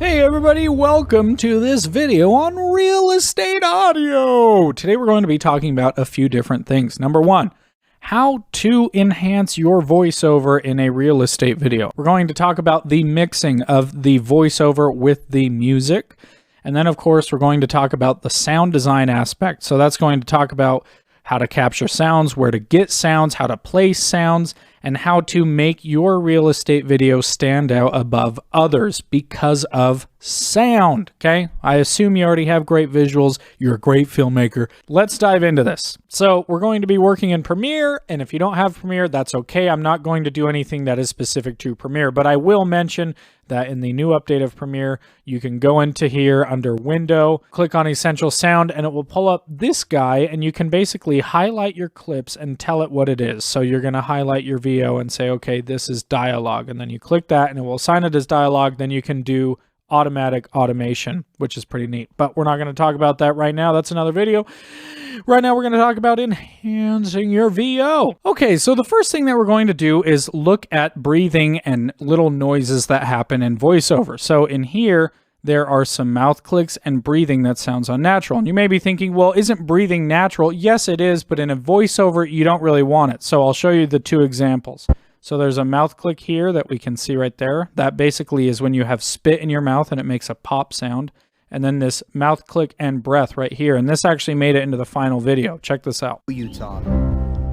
Hey everybody, welcome to this video on real estate audio. Today we're going to be talking about a few different things. Number one, how to enhance your voiceover in a real estate video. We're going to talk about the mixing of the voiceover with the music. And then of course, we're going to talk about the sound design aspect. So that's going to talk about how to capture sounds, where to get sounds, how to place sounds, and how to make your real estate video stand out above others because of sound, okay? I assume you already have great visuals. You're a great filmmaker. Let's dive into this. So we're going to be working in Premiere, and if you don't have Premiere, that's okay. I'm not going to do anything that is specific to Premiere, but I will mention that in the new update of Premiere, you can go into here under Window, click on Essential Sound, and it will pull up this guy, and you can basically highlight your clips and tell it what it is. So you're going to highlight your VO and say, okay, this is dialogue, and then you click that, and it will assign it as dialogue. Then you can do automatic automation, which is pretty neat. But we're not going to talk about that right now. That's another video. Right now, we're going to talk about enhancing your VO. Okay, so the first thing that we're going to do is look at breathing and little noises that happen in voiceover. So in here, there are some mouth clicks and breathing that sounds unnatural. And you may be thinking, well, isn't breathing natural? Yes, it is, but in a voiceover, you don't really want it. So I'll show you the two examples. So there's a mouth click here that we can see right there. That basically is when you have spit in your mouth and it makes a pop sound. And then this mouth click and breath right here. And this actually made it into the final video. Check this out. Utah.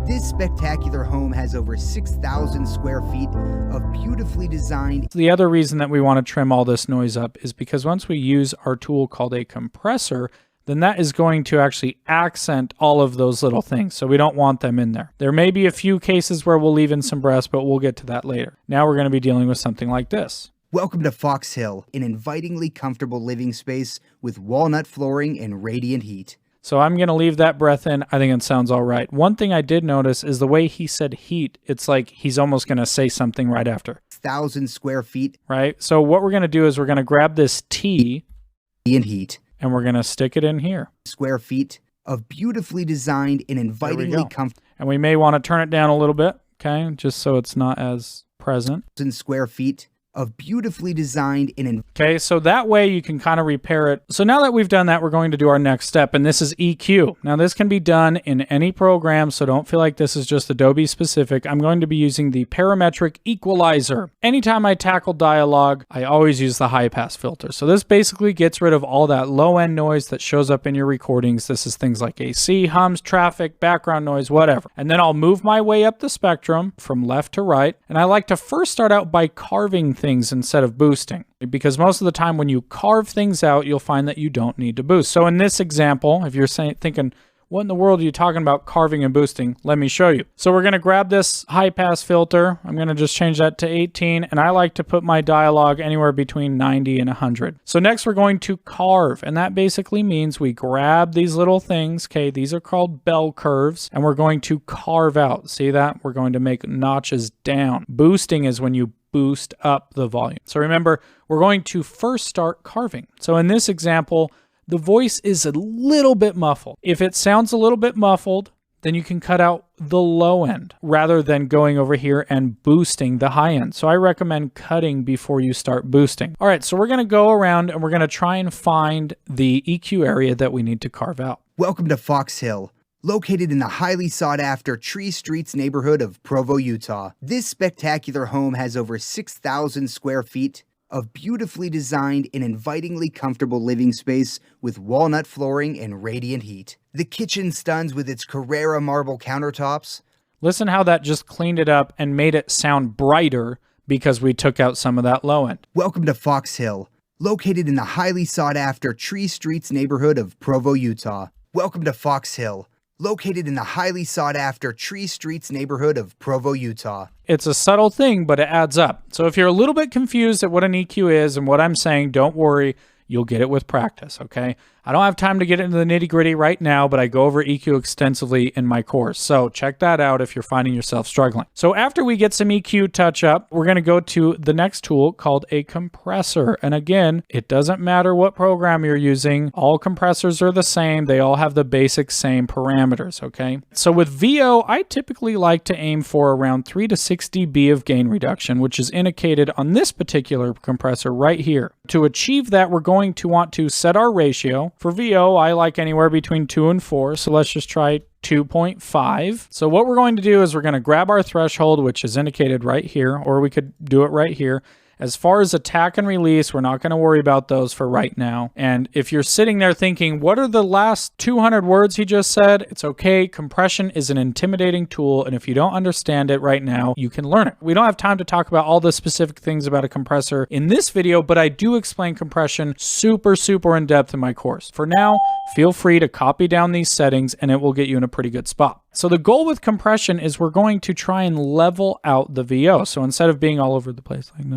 This spectacular home has over 6,000 square feet of beautifully designed. The other reason that we want to trim all this noise up is because once we use our tool called a compressor, then that is going to actually accent all of those little things. So we don't want them in there. There may be a few cases where we'll leave in some breaths, but we'll get to that later. Now we're going to be dealing with something like this. Welcome to Fox Hill, an invitingly comfortable living space with walnut flooring and radiant heat. So I'm going to leave that breath in. I think it sounds all right. One thing I did notice is the way he said heat, it's like he's almost going to say something right after. 1,000 square feet. Right? So what we're going to do is we're going to grab this T and heat. And we're going to stick it in here. Square feet of beautifully designed and invitingly comfortable. And we may want to turn it down a little bit, okay? Just so it's not as present. Square feet of beautifully designed and okay, so that way you can kind of repair it. So now that we've done that, we're going to do our next step, and this is EQ. Now this can be done in any program, so don't feel like this is just Adobe specific. I'm going to be using the parametric equalizer. Anytime I tackle dialogue, I always use the high pass filter. So this basically gets rid of all that low end noise that shows up in your recordings. This is things like AC, hums, traffic, background noise, whatever. And then I'll move my way up the spectrum from left to right. And I like to first start out by carving things instead of boosting, because most of the time when you carve things out, you'll find that you don't need to boost. So in this example, if you're thinking, what in the world are you talking about carving and boosting? Let me show you. So we're going to grab this high pass filter. I'm going to just change that to 18, and I like to put my dialogue anywhere between 90 and 100. So next we're going to carve, and that basically means we grab these little things, okay, these are called bell curves, and we're going to carve out. See that? We're going to make notches down. Boosting is when you boost up the volume. So remember, we're going to first start carving. So in this example, the voice is a little bit muffled. If it sounds a little bit muffled, then you can cut out the low end rather than going over here and boosting the high end. So I recommend cutting before you start boosting. All right, so we're going to go around and we're going to try and find the EQ area that we need to carve out. Welcome to Fox Hill. Located in the highly sought-after Tree Streets neighborhood of Provo, Utah. This spectacular home has over 6,000 square feet of beautifully designed and invitingly comfortable living space with walnut flooring and radiant heat. The kitchen stuns with its Carrara marble countertops. Listen how that just cleaned it up and made it sound brighter because we took out some of that low end. Welcome to Fox Hill. Located in the highly sought-after Tree Streets neighborhood of Provo, Utah. Welcome to Fox Hill. Located in the highly sought-after Tree Streets neighborhood of Provo, Utah. It's a subtle thing, but it adds up. So if you're a little bit confused at what an EQ is and what I'm saying, don't worry, you'll get it with practice, okay? I don't have time to get into the nitty-gritty right now, but I go over EQ extensively in my course. So check that out if you're finding yourself struggling. So after we get some EQ touch up, we're going to go to the next tool called a compressor. And again, it doesn't matter what program you're using. All compressors are the same. They all have the basic same parameters, okay? So with VO, I typically like to aim for around 3 to 6 dB of gain reduction, which is indicated on this particular compressor right here. To achieve that, we're going to want to set our ratio. For VO, I like anywhere between 2 and 4, so let's just try 2.5. So what we're going to do is we're going to grab our threshold, which is indicated right here, or we could do it right here. As far as attack and release, we're not going to worry about those for right now. And if you're sitting there thinking, what are the last 200 words he just said? It's okay. Compression is an intimidating tool, and if you don't understand it right now, you can learn it. We don't have time to talk about all the specific things about a compressor in this video, but I do explain compression super in depth in my course. For now, feel free to copy down these settings and it will get you in a pretty good spot. So the goal with compression is we're going to try and level out the VO. So instead of being all over the place like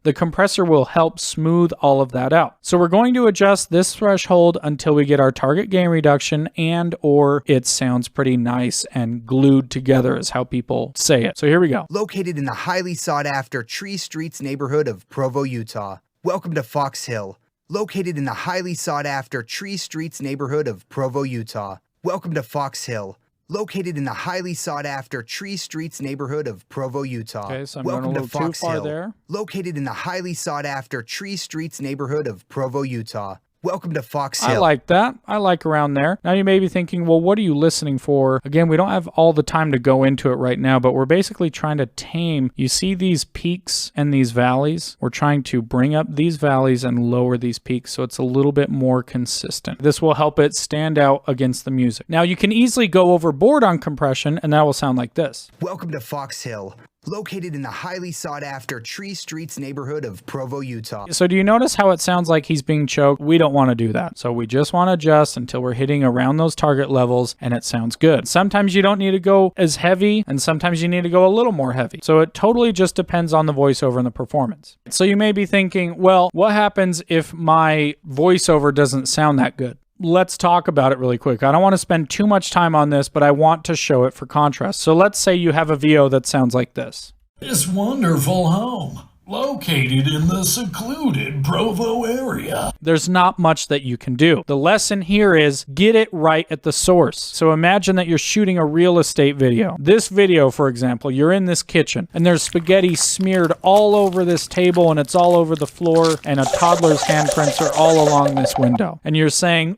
the compressor will help smooth all of that out. So we're going to adjust this threshold until we get our target gain reduction and or it sounds pretty nice and glued together is how people say it. So here we go. Located in the highly sought after Tree Streets neighborhood of Provo, Utah. Welcome to Fox Hill. Located in the highly sought after Tree Streets neighborhood of Provo, Utah. Welcome to Fox Hill. Located in the highly sought after Tree Streets neighborhood of Provo, Utah. Okay, so I'm Welcome going a little to Fox too far Hill. there. Located in the highly sought after Tree Streets neighborhood of Provo, Utah. Welcome to Fox Hill. I like that. I like around there. Now you may be thinking, well, what are you listening for? Again, we don't have all the time to go into it right now, but we're basically trying to tame. You see these peaks and these valleys? We're trying to bring up these valleys and lower these peaks so it's a little bit more consistent. This will help it stand out against the music. Now you can easily go overboard on compression and that will sound like this. Welcome to Fox Hill. Located in the highly sought after Tree Streets neighborhood of Provo, Utah. So do you notice how it sounds like he's being choked? We don't want to do that. So we just want to adjust until we're hitting around those target levels and it sounds good. Sometimes you don't need to go as heavy and sometimes you need to go a little more heavy. So it totally just depends on the voiceover and the performance. So you may be thinking, well, what happens if my voiceover doesn't sound that good? Let's talk about it really quick. I don't want to spend too much time on this, but I want to show it for contrast. So let's say you have a VO that sounds like this. This wonderful home, located in the secluded Provo area. There's not much that you can do. The lesson here is get it right at the source. So imagine that you're shooting a real estate video. This video, for example, you're in this kitchen and there's spaghetti smeared all over this table and it's all over the floor and a toddler's handprints are all along this window. And you're saying,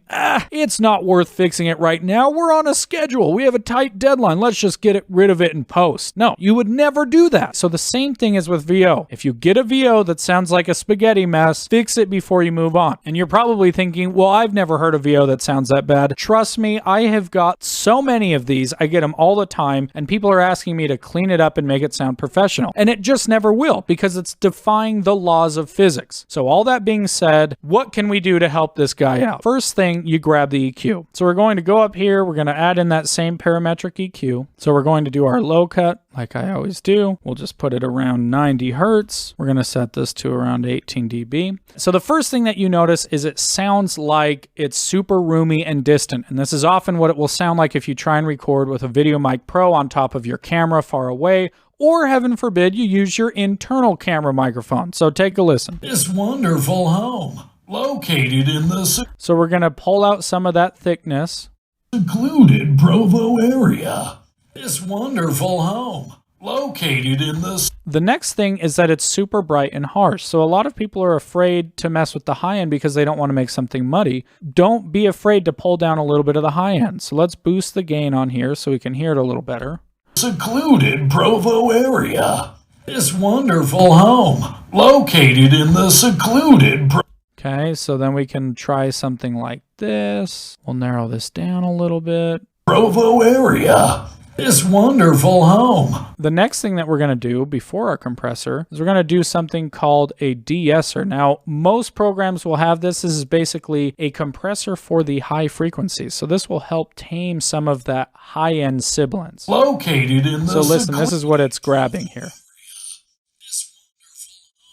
it's not worth fixing it right now. We're on a schedule. We have a tight deadline. Let's just get rid of it in post. No, you would never do that. So the same thing is with VO. If you get a VO that sounds like a spaghetti mess, fix it before you move on. And you're probably thinking, well, I've never heard a VO that sounds that bad. Trust me, I have got so many of these. I get them all the time, and people are asking me to clean it up and make it sound professional. And it just never will because it's defying the laws of physics. So all that being said, what can we do to help this guy out? First thing, you grab the EQ. So we're going to go up here. We're going to add in that same parametric EQ. So we're going to do our low cut like I always do. We'll just put it around 90 Hertz. We're going to set this to around 18 dB. So the first thing that you notice is it sounds like it's super roomy and distant. And this is often what it will sound like if you try and record with a Video Mic Pro on top of your camera far away, or heaven forbid you use your internal camera microphone. So take a listen. This wonderful home, located in the So we're going to pull out some of that thickness. secluded Provo area. This wonderful home, located in The next thing is that it's super bright and harsh. So a lot of people are afraid to mess with the high end because they don't want to make something muddy. Don't be afraid to pull down a little bit of the high end. So let's boost the gain on here so we can hear it a little better. secluded Provo area. This wonderful home, located in the secluded Okay, so then we can try something like this. We'll narrow this down a little bit. Provo area. This wonderful home. The next thing that we're going to do before our compressor is we're going to do something called a de-esser. Now, most programs will have this. This is basically a compressor for the high frequencies. So this will help tame some of that high-end sibilance. Located in the So listen, this is what it's grabbing here.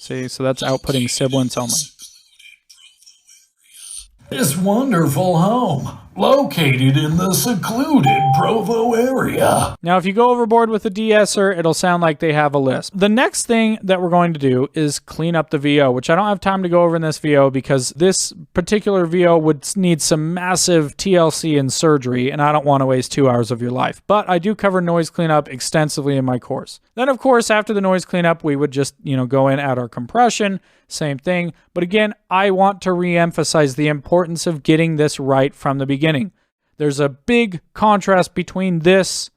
See, so that's outputting sibilance only. This wonderful home, located in the secluded Provo area. Now, if you go overboard with the de-esser, it'll sound like they have a lisp. The next thing that we're going to do is clean up the VO, which I don't have time to go over in this VO because this particular VO would need some massive TLC and surgery, and I don't want to waste 2 hours of your life. But I do cover noise cleanup extensively in my course. Then, of course, after the noise cleanup, we would just, go in, add our compression, same thing. But again, I want to re-emphasize the importance of getting this right from the beginning. There's a big contrast between this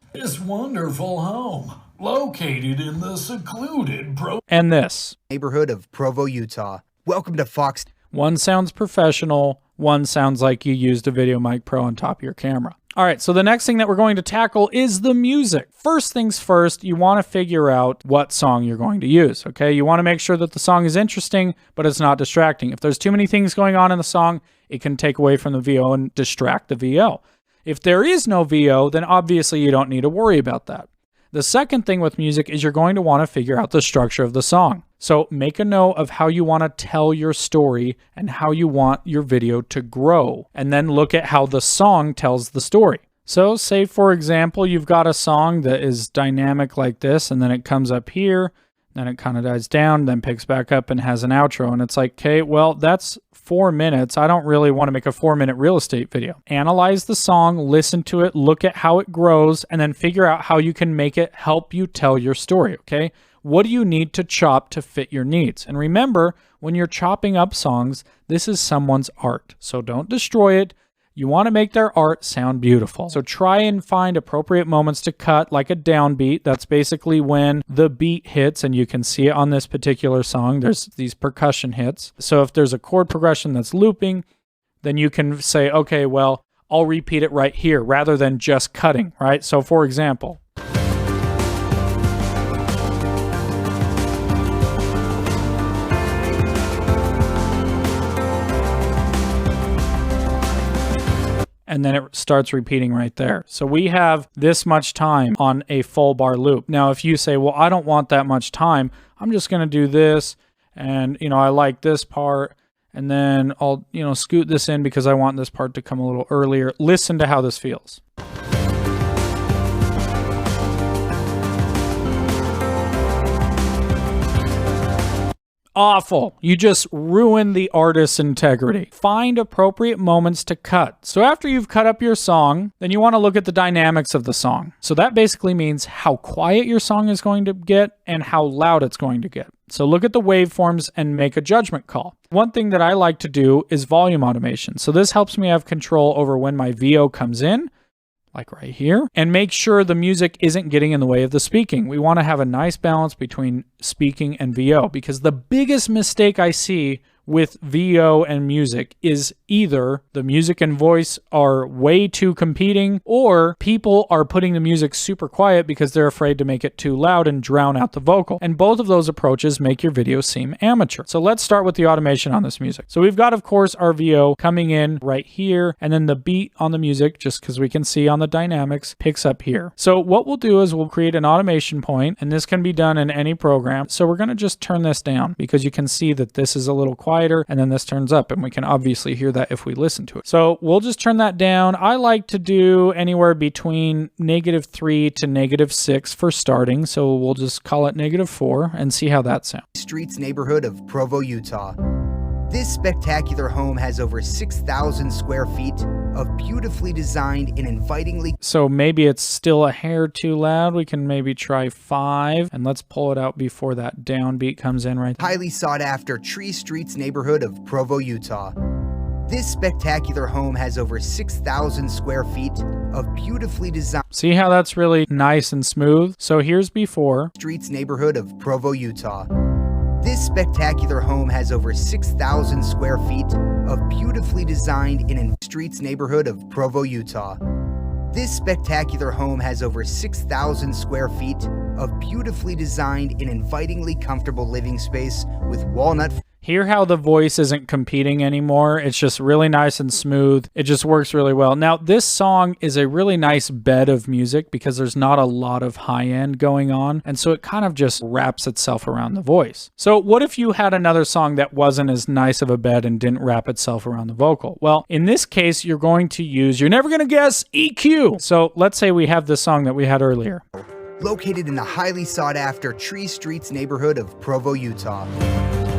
wonderful home, located in the secluded and this neighborhood of Provo, Utah. Welcome to Fox. One sounds professional, one sounds like you used a Video Mic Pro on top of your camera. All right, so the next thing that we're going to tackle is the music. First things first, you want to figure out what song you're going to use, okay? You want to make sure that the song is interesting, but it's not distracting. If there's too many things going on in the song, it can take away from the VO and distract the VO. If there is no VO, then obviously you don't need to worry about that. The second thing with music is you're going to want to figure out the structure of the song. So make a note of how you want to tell your story and how you want your video to grow, and then look at how the song tells the story. So say, for example, you've got a song that is dynamic like this, and then it comes up here, then it kind of dies down, then picks back up and has an outro. And it's like, okay, well, that's 4 minutes. I don't really want to make a 4-minute real estate video. Analyze the song, listen to it, look at how it grows, and then figure out how you can make it help you tell your story, okay? What do you need to chop to fit your needs? And remember, when you're chopping up songs, this is someone's art. So don't destroy it. You want to make their art sound beautiful. So try and find appropriate moments to cut, like a downbeat. That's basically when the beat hits, and you can see it on this particular song. There's these percussion hits. So if there's a chord progression that's looping, then you can say, okay, well, I'll repeat it right here rather than just cutting, right? So for example, and then it starts repeating right there. So we have this much time on a full bar loop. Now, if you say, well, I don't want that much time, I'm just going to do this, and, I like this part, and then I'll, scoot this in because I want this part to come a little earlier. Listen to how this feels. Awful. You just ruined the artist's integrity. Find appropriate moments to cut. So after you've cut up your song, then you want to look at the dynamics of the song. So that basically means how quiet your song is going to get and how loud it's going to get. So look at the waveforms and make a judgment call. One thing that I like to do is volume automation. So this helps me have control over when my VO comes in, like right here, and make sure the music isn't getting in the way of the speaking. We want to have a nice balance between speaking and VO, because the biggest mistake I see with VO and music is either the music and voice are way too competing, or people are putting the music super quiet because they're afraid to make it too loud and drown out the vocal. And both of those approaches make your video seem amateur. So let's start with the automation on this music. So we've got, of course, our VO coming in right here, and then the beat on the music, just because we can see on the dynamics, picks up here. So what we'll do is we'll create an automation point, and this can be done in any program. So we're going to just turn this down because you can see that this is a little quieter, and then this turns up, and we can obviously hear that if we listen to it. So we'll just turn that down. I like to do anywhere between -3 to -6 for starting, so we'll just call it -4 and see how that sounds. Streets neighborhood of Provo, Utah. This spectacular home has over 6,000 square feet of beautifully designed and invitingly... So maybe it's still a hair too loud. We can maybe try 5, and let's pull it out before that downbeat comes in right there. Highly sought after Tree Streets neighborhood of Provo, Utah. This spectacular home has over 6,000 square feet of beautifully designed... See how that's really nice and smooth? So here's before. Streets neighborhood of Provo, Utah. This spectacular home has over 6,000 square feet of beautifully designed and in Streets neighborhood of Provo, Utah. This spectacular home has over 6,000 square feet of beautifully designed and invitingly comfortable living space with walnut... Hear how the voice isn't competing anymore. It's just really nice and smooth. It just works really well. Now, this song is a really nice bed of music because there's not a lot of high end going on. And so it kind of just wraps itself around the voice. So what if you had another song that wasn't as nice of a bed and didn't wrap itself around the vocal? Well, in this case, you're going to use, you're never going to guess, EQ. So let's say we have this song that we had earlier. Located in the highly sought-after Tree Streets neighborhood of Provo, Utah.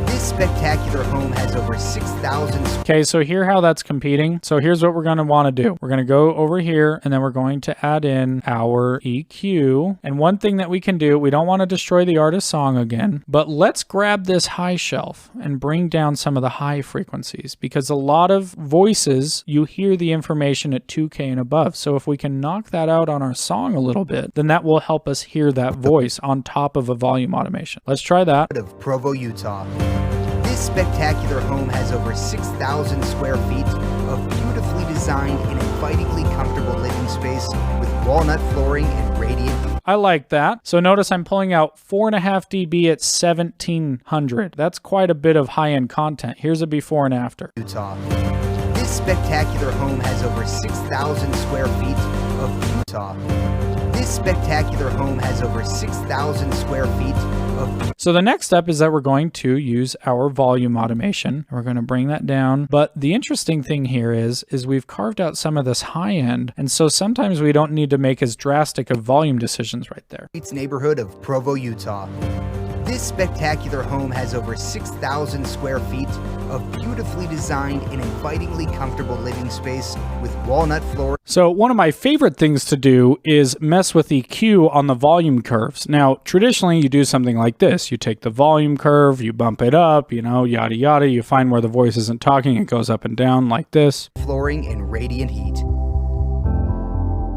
This spectacular home has over 6,000... Okay, so hear how that's competing. So here's what we're going to want to do. We're going to go over here, and then we're going to add in our EQ. And one thing that we can do, we don't want to destroy the artist's song again, but let's grab this high shelf and bring down some of the high frequencies, because a lot of voices, you hear the information at 2K and above. So if we can knock that out on our song a little bit, then that will help us hear that voice on top of a volume automation. Let's try that. Of Provo, Utah. This spectacular home has over 6,000 square feet of beautifully designed and invitingly comfortable living space with walnut flooring and radiant heat. I like that. So notice I'm pulling out 4.5 dB at 1700. That's quite a bit of high-end content. Here's a before and after. Utah. This spectacular home has over 6,000 square feet of Utah. This spectacular home has over 6,000 square feet of... So the next step is that we're going to use our volume automation. We're going to bring that down. But the interesting thing here is we've carved out some of this high end. And so sometimes we don't need to make as drastic of volume decisions right there. It's neighborhood of Provo, Utah. This spectacular home has over 6,000 square feet of beautifully designed and invitingly comfortable living space with walnut floor. So one of my favorite things to do is mess with EQ on the volume curves. Now, traditionally you do something like this. You take the volume curve, you bump it up, you know, yada yada. You find where the voice isn't talking, it goes up and down like this. Flooring and radiant heat.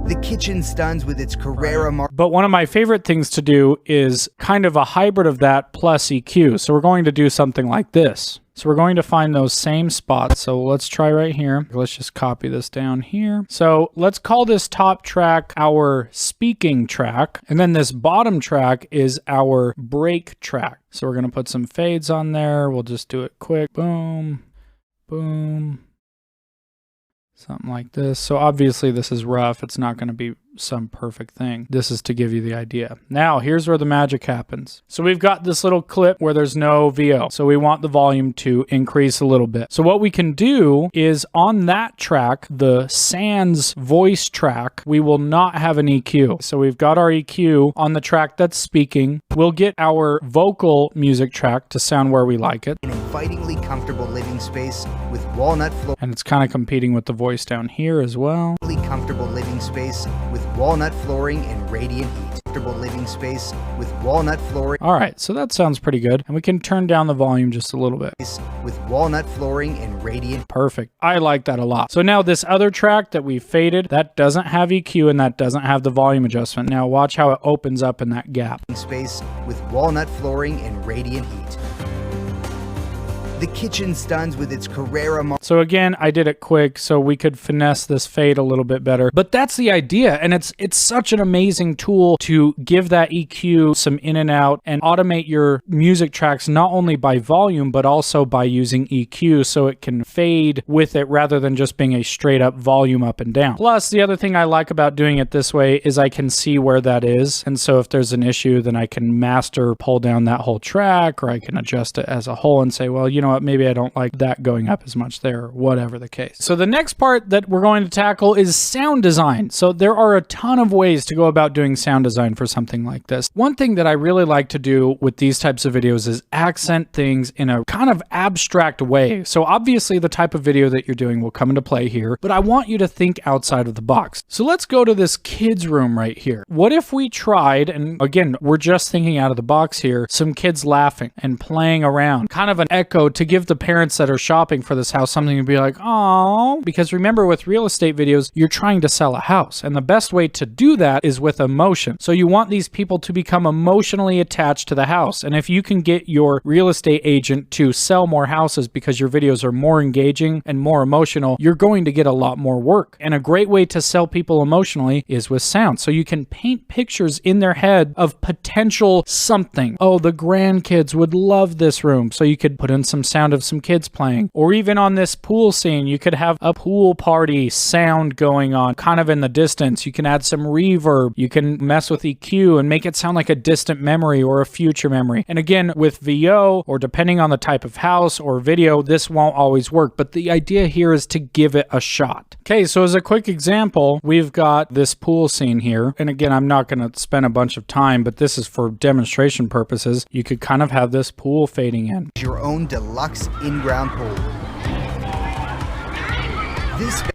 The kitchen stuns with its Carrera But one of my favorite things to do is kind of a hybrid of that plus EQ. So we're going to do something like this. So we're going to find those same spots. So let's try right here. Let's just copy this down here. So let's call this top track our speaking track. And then this bottom track is our break track. So we're going to put some fades on there. We'll just do it quick. Boom, boom. Something like this. So obviously this is rough. It's not going to be some perfect thing. This is to give you the idea. Now, here's where the magic happens. So we've got this little clip where there's no VO. So we want the volume to increase a little bit. So what we can do is on that track, the sans voice track, we will not have an EQ. So we've got our EQ on the track that's speaking. We'll get our vocal music track to sound where we like it. An invitingly comfortable living space with walnut floor. And it's kind of competing with the voice down here as well. Comfortable living space with walnut flooring and radiant heat. Comfortable living space with walnut flooring. All right, so that sounds pretty good. And we can turn down the volume just a little bit. With walnut flooring and radiant. Perfect. I like that a lot. So now this other track that we faded, that doesn't have EQ and that doesn't have the volume adjustment. Now watch how it opens up in that gap. Space with walnut flooring and radiant heat. The kitchen stuns with its Carrera. So again, I did it quick so we could finesse this fade a little bit better. But that's the idea. And it's such an amazing tool to give that EQ some in and out and automate your music tracks not only by volume, but also by using EQ so it can fade with it rather than just being a straight up volume up and down. Plus, the other thing I like about doing it this way is I can see where that is. And so if there's an issue, then I can master pull down that whole track, or I can adjust it as a whole and say, well, you know, maybe I don't like that going up as much there, or whatever the case. So the next part that we're going to tackle is sound design. So there are a ton of ways to go about doing sound design for something like this. One thing that I really like to do with these types of videos is accent things in a kind of abstract way. So obviously the type of video that you're doing will come into play here, but I want you to think outside of the box. So let's go to this kids room right here. What if we tried, and again, we're just thinking out of the box here, some kids laughing and playing around, kind of an echo to give the parents that are shopping for this house something to be like, oh, because remember with real estate videos, you're trying to sell a house. And the best way to do that is with emotion. So you want these people to become emotionally attached to the house. And if you can get your real estate agent to sell more houses because your videos are more engaging and more emotional, you're going to get a lot more work. And a great way to sell people emotionally is with sound. So you can paint pictures in their head of potential something. Oh, the grandkids would love this room. So you could put in some sound of some kids playing. Or even on this pool scene, you could have a pool party sound going on kind of in the distance. You can add some reverb. You can mess with EQ and make it sound like a distant memory or a future memory. And again, with VO, or depending on the type of house or video, this won't always work. But the idea here is to give it a shot. Okay, so as a quick example, we've got this pool scene here. And again, I'm not going to spend a bunch of time, but this is for demonstration purposes. You could kind of have this pool fading in. Your own deluxe in-ground pool.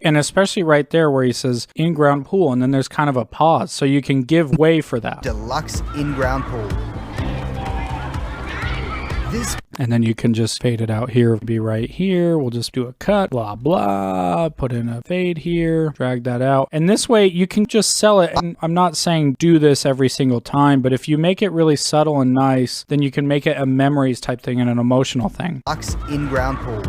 And especially right there where he says in-ground pool, and then there's kind of a pause, so you can give way for that. Deluxe in-ground pool. And then you can just fade it out here, be right here. We'll just do a cut, blah, blah, put in a fade here, drag that out. And this way you can just sell it. And I'm not saying do this every single time, but if you make it really subtle and nice, then you can make it a memories type thing and an emotional thing. Deluxe in-ground pool.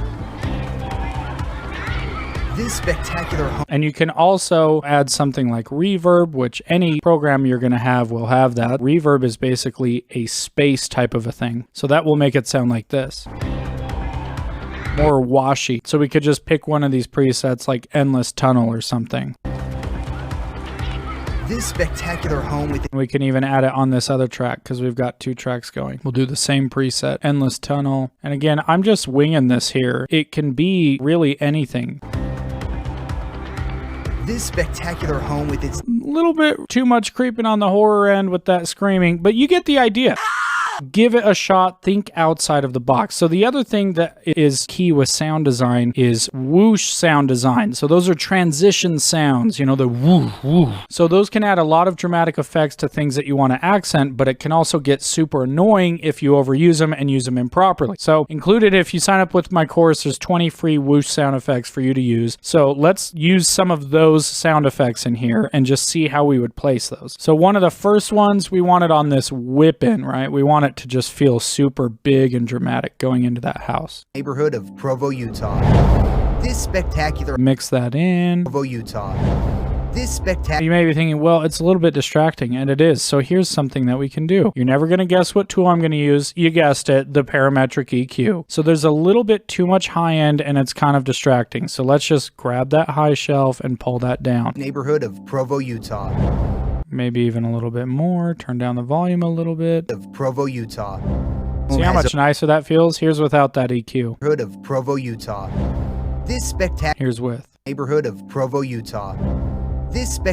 This spectacular home. And you can also add something like reverb, which any program you're going to have will have that. Reverb is basically a space type of a thing. So that will make it sound like this. More washy. So we could just pick one of these presets like Endless Tunnel or something. This spectacular home with... We can even add it on this other track because we've got 2 tracks going. We'll do the same preset, Endless Tunnel. And again, I'm just winging this here. It can be really anything. This spectacular home with its... little bit too much creeping on the horror end with that screaming, but you get the idea. Give it a shot. Think outside of the box. So the other thing that is key with sound design is whoosh sound design. So those are transition sounds, you know, the woo, woo. So those can add a lot of dramatic effects to things that you want to accent, but it can also get super annoying if you overuse them and use them improperly. So included, if you sign up with my course, there's 20 free whoosh sound effects for you to use. So let's use some of those sound effects in here and just see how we would place those. So one of the first ones we wanted on this whip in, right? We want it to just feel super big and dramatic going into that house. Neighborhood of Provo, Utah. This spectacular... Mix that in. Provo, Utah. This spectacular... You may be thinking, well, it's a little bit distracting, and it is. So here's something that we can do. You're never going to guess what tool I'm going to use. You guessed it, the parametric EQ. So there's a little bit too much high end, and it's kind of distracting. So let's just grab that high shelf and pull that down. Neighborhood of Provo, Utah. Maybe even a little bit more. Turn down the volume a little bit. Of Provo, Utah. See how much nicer that feels? Here's without that EQ. Neighborhood of Provo, Utah. This spectacular... Here's with. Neighborhood of Provo, Utah.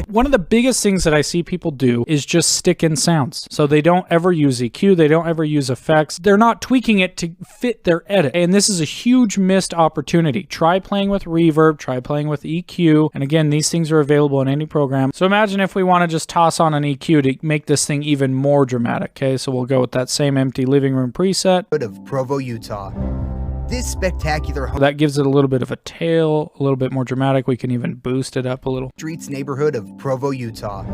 One of the biggest things that I see people do is just stick in sounds. So they don't ever use EQ, they don't ever use effects. They're not tweaking it to fit their edit. And this is a huge missed opportunity. Try playing with reverb, try playing with EQ. And again, these things are available in any program. So imagine if we want to just toss on an EQ to make this thing even more dramatic. Okay, so we'll go with that same empty living room preset. Of Provo, Utah. This spectacular home... That gives it a little bit of a tail, a little bit more dramatic. We can even boost it up a little. Streets neighborhood of Provo, Utah.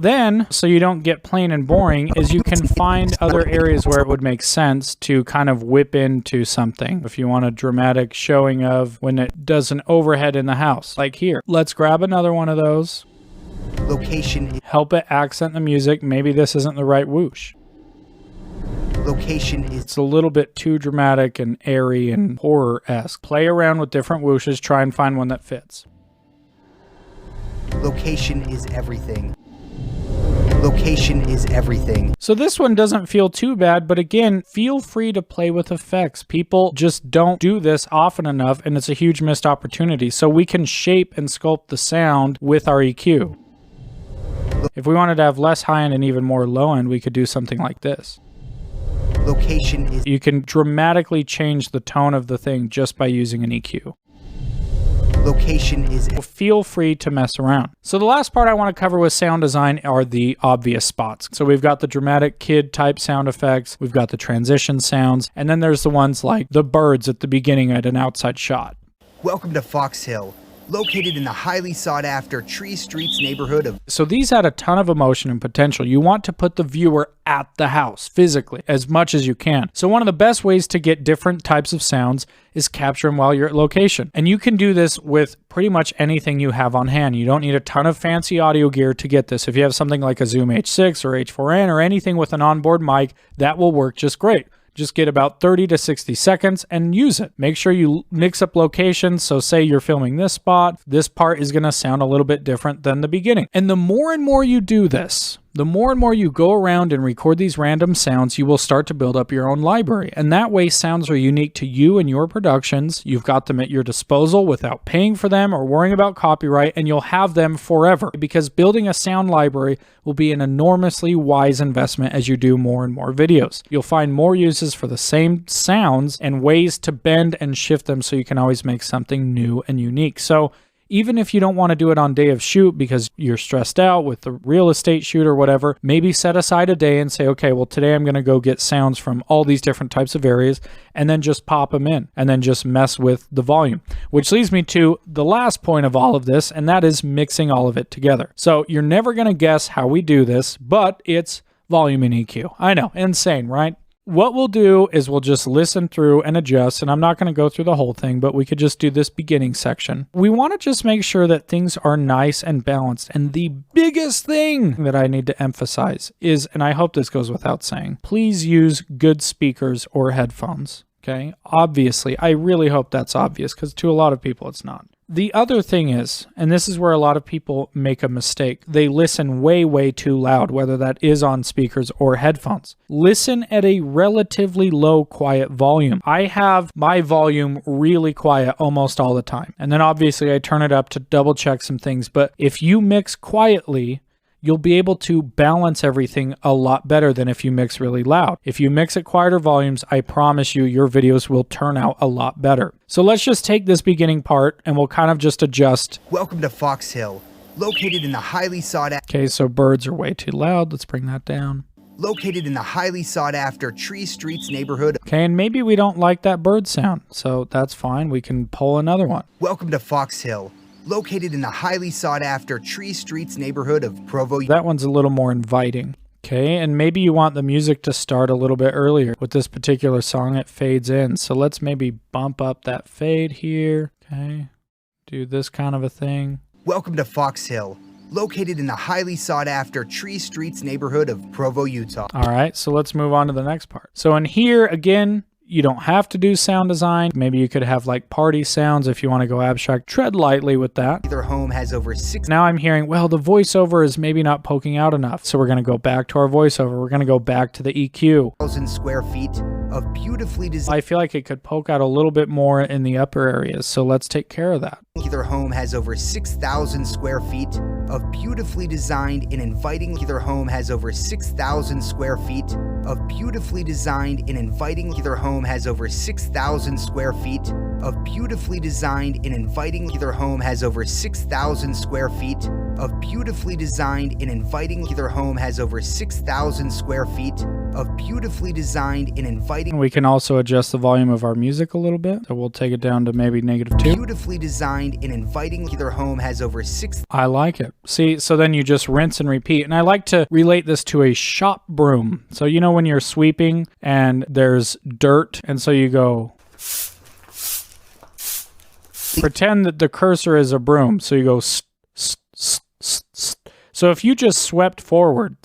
Then, so you don't get plain and boring, is you can find other areas where it would make sense to kind of whip into something. If you want a dramatic showing of when it does an overhead in the house, like here. Let's grab another one of those. Location. Help it accent the music. Maybe this isn't the right whoosh. Location is... It's a little bit too dramatic and airy and horror-esque. Play around with different whooshes. Try and find one that fits. Location is everything. Location is everything. So this one doesn't feel too bad, but again, feel free to play with effects. People just don't do this often enough, and it's a huge missed opportunity. So we can shape and sculpt the sound with our EQ. If we wanted to have less high end and even more low end, we could do something like this. Location is... You can dramatically change the tone of the thing just by using an EQ. Location is... Feel free to mess around. So the last part I want to cover with sound design are the obvious spots. So we've got the dramatic kid type sound effects, we've got the transition sounds, and then there's the ones like the birds at the beginning at an outside shot. Welcome to Fox Hill, located in the highly sought-after Tree Streets neighborhood of... So these add a ton of emotion and potential. You want to put the viewer at the house physically as much as you can. So one of the best ways to get different types of sounds is capture them while you're at location. And you can do this with pretty much anything you have on hand. You don't need a ton of fancy audio gear to get this. If you have something like a Zoom H6 or H4n or anything with an onboard mic, that will work just great. Just get about 30 to 60 seconds and use it. Make sure you mix up locations. So say you're filming this spot, this part is going to sound a little bit different than the beginning. And the more and more you do this, the more and more you go around and record these random sounds, you will start to build up your own library. And that way, sounds are unique to you and your productions. You've got them at your disposal without paying for them or worrying about copyright, and you'll have them forever, because building a sound library will be an enormously wise investment as you do more and more videos. You'll find more uses for the same sounds and ways to bend and shift them so you can always make something new and unique. So even if you don't want to do it on day of shoot because you're stressed out with the real estate shoot or whatever, maybe set aside a day and say, okay, well, today I'm going to go get sounds from all these different types of areas and then just pop them in and then just mess with the volume. Which leads me to the last point of all of this, and that is mixing all of it together. So you're never going to guess how we do this, but it's volume and EQ. I know, insane, right? What we'll do is we'll just listen through and adjust, and I'm not going to go through the whole thing, but we could just do this beginning section. We want to just make sure that things are nice and balanced. And the biggest thing that I need to emphasize is, and I hope this goes without saying, please use good speakers or headphones. Okay? Obviously, I really hope that's obvious, because to a lot of people it's not. The other thing is, and this is where a lot of people make a mistake, they listen way, way too loud, whether that is on speakers or headphones. Listen at a relatively low, quiet volume. I have my volume really quiet almost all the time. And then obviously I turn it up to double check some things. But if you mix quietly, you'll be able to balance everything a lot better than if you mix really loud. If you mix at quieter volumes, I promise you, your videos will turn out a lot better. So let's just take this beginning part and we'll kind of just adjust. Welcome to Fox Hill, located in the highly sought after. Okay, so birds are way too loud. Let's bring that down. Located in the highly sought after Tree Streets neighborhood. Okay, and maybe we don't like that bird sound, so that's fine. We can pull another one. Welcome to Fox Hill, located in the highly sought after Tree Streets neighborhood of Provo. That one's a little more inviting. Okay, and maybe you want the music to start a little bit earlier. With this particular song, it fades in. So let's maybe bump up that fade here. Okay, do this kind of a thing. Welcome to Fox Hill, located in the highly sought after Tree Streets neighborhood of Provo, Utah. All right, so let's move on to the next part. So in here, again, you don't have to do sound design. Maybe you could have like party sounds if you want to go abstract. Tread lightly with that. Their home has over 6. Now I'm hearing, well, the voiceover is maybe not poking out enough. So we're going to go back to our voiceover. We're going to go back to the EQ. 1,000 square feet of beautifully designed. I feel like it could poke out a little bit more in the upper areas. So let's take care of that. Their home has over 6,000 square feet of beautifully designed and inviting. Their home has over 6,000 square feet of beautifully designed and inviting. Their home has over 6,000 square feet of beautifully designed and inviting. Their home has over 6,000 square feet of beautifully designed and inviting. Their home has over 6,000 square feet of beautifully designed and inviting. We can also adjust the volume of our music a little bit. So we'll take it down to maybe -2. Beautifully designed and inviting. Their home has over 6. I like it. See, so then you just rinse and repeat. And I like to relate this to a shop broom. So you know when you're sweeping and there's dirt, and so you go, pretend that the cursor is a broom. So you go, so if you just swept forward,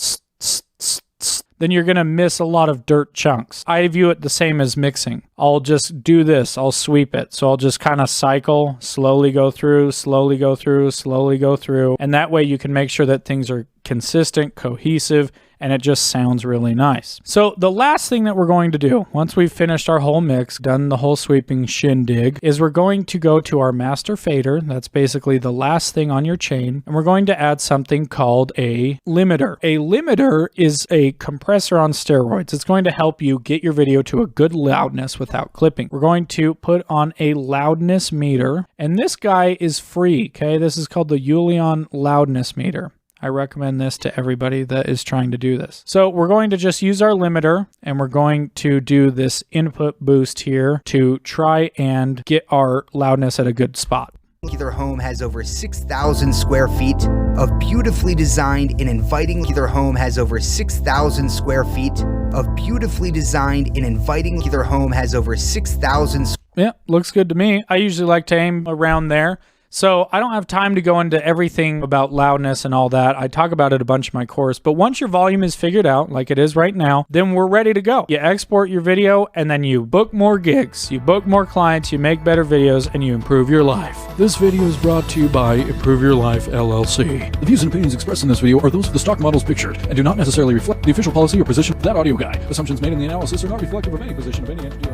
then you're going to miss a lot of dirt chunks. I view it the same as mixing. I'll just do this. I'll sweep it. So I'll just kind of cycle, slowly go through, slowly go through, slowly go through. And that way you can make sure that things are consistent, cohesive, and it just sounds really nice. So the last thing that we're going to do, once we've finished our whole mix, done the whole sweeping shindig, is we're going to go to our master fader. That's basically the last thing on your chain. And we're going to add something called a limiter. A limiter is a compressor on steroids. It's going to help you get your video to a good loudness without clipping. We're going to put on a loudness meter, and this guy is free, okay? This is called the Julian loudness meter. I recommend this to everybody that is trying to do this. So we're going to just use our limiter, and we're going to do this input boost here to try and get our loudness at a good spot. Their home has over 6,000 square feet of beautifully designed and inviting. Their home has over 6,000 square feet of beautifully designed and inviting. Their home has over 6,000. Yeah, looks good to me. I usually like to aim around there. So I don't have time to go into everything about loudness and all that. I talk about it a bunch in my course, but once your volume is figured out, like it is right now, then we're ready to go. You export your video and then you book more gigs, you book more clients, you make better videos, and you improve your life. This video is brought to you by Improve Your Life, LLC. The views and opinions expressed in this video are those of the stock models pictured and do not necessarily reflect the official policy or position of that audio guy. Assumptions made in the analysis are not reflective of any position of any entity.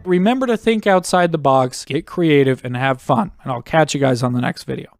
Remember to think outside the box, get creative, and have fun. And I'll catch you guys on the next video.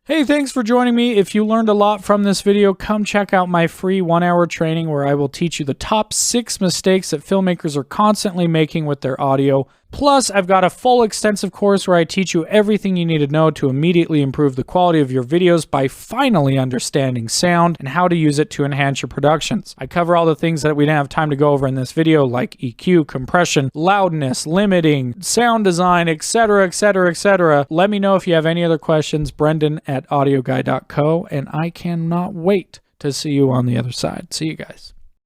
Hey, thanks for joining me. If you learned a lot from this video, come check out my free 1-hour training where I will teach you the top 6 mistakes that filmmakers are constantly making with their audio. Plus, I've got a full extensive course where I teach you everything you need to know to immediately improve the quality of your videos by finally understanding sound and how to use it to enhance your productions. I cover all the things that we didn't have time to go over in this video, like EQ, compression, loudness, limiting, sound design, etc., etc., etc. Let me know if you have any other questions, Brendan@audioguy.co, and I cannot wait to see you on the other side. See you guys.